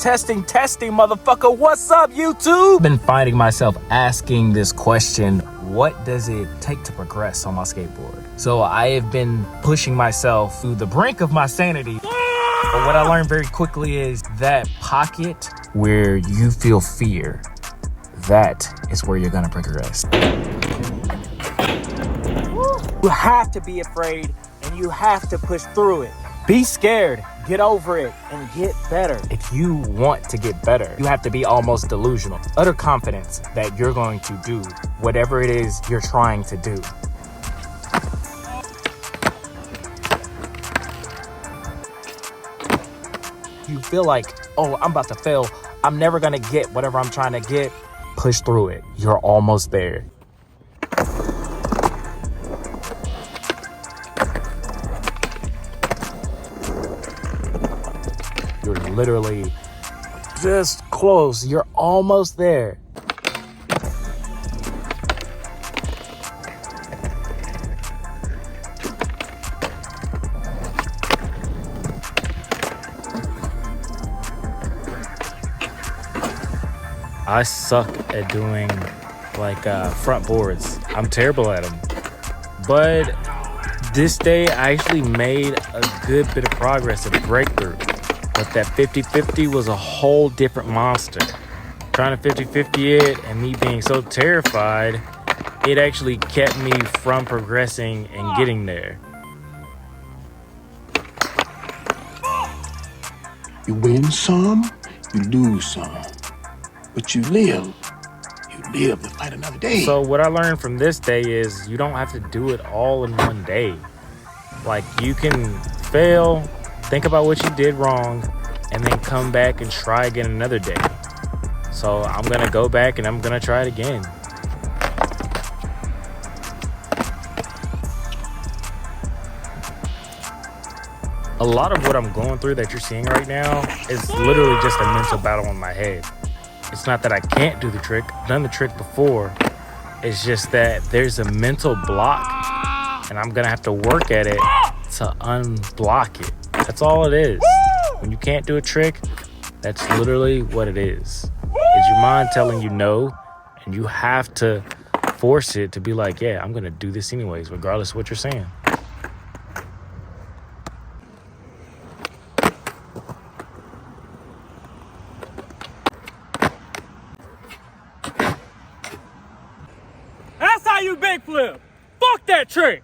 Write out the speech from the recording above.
testing, motherfucker. What's up, YouTube? Been finding myself asking this question: what does it take to progress on my skateboard? So I have been pushing myself to the brink of my sanity. But what I learned very quickly is that pocket where you feel fear, that is where you're gonna progress. You have to be afraid and you have to push through it. Be scared, get over it, and get better. If you want to get better, you have to be almost delusional. Utter confidence that you're going to do whatever it is you're trying to do. You feel like, oh, I'm about to fail. I'm never gonna get whatever I'm trying to get. Push through it. You're almost there. You're literally just close. You're almost there. I suck at doing like front boards. I'm terrible at them. But this day I actually made a good bit of progress at breakthrough. But that 50-50 was a whole different monster. Trying to 50-50 it and me being so terrified, it actually kept me from progressing and getting there. You win some, you lose some. But you live to fight another day. So what I learned from this day is you don't have to do it all in one day. Like, you can fail, think about what you did wrong, and then come back and try again another day. So I'm gonna go back and I'm gonna try it again. A lot of what I'm going through that you're seeing right now is literally just a mental battle in my head. It's not that I can't do the trick. I've done the trick before. It's just that there's a mental block and I'm gonna have to work at it to unblock it. That's all it is. When you can't do a trick, that's literally what it is. It's your mind telling you no, and you have to force it to be like, yeah, I'm gonna do this anyways, regardless of what you're saying. That's how you big flip. Fuck that trick.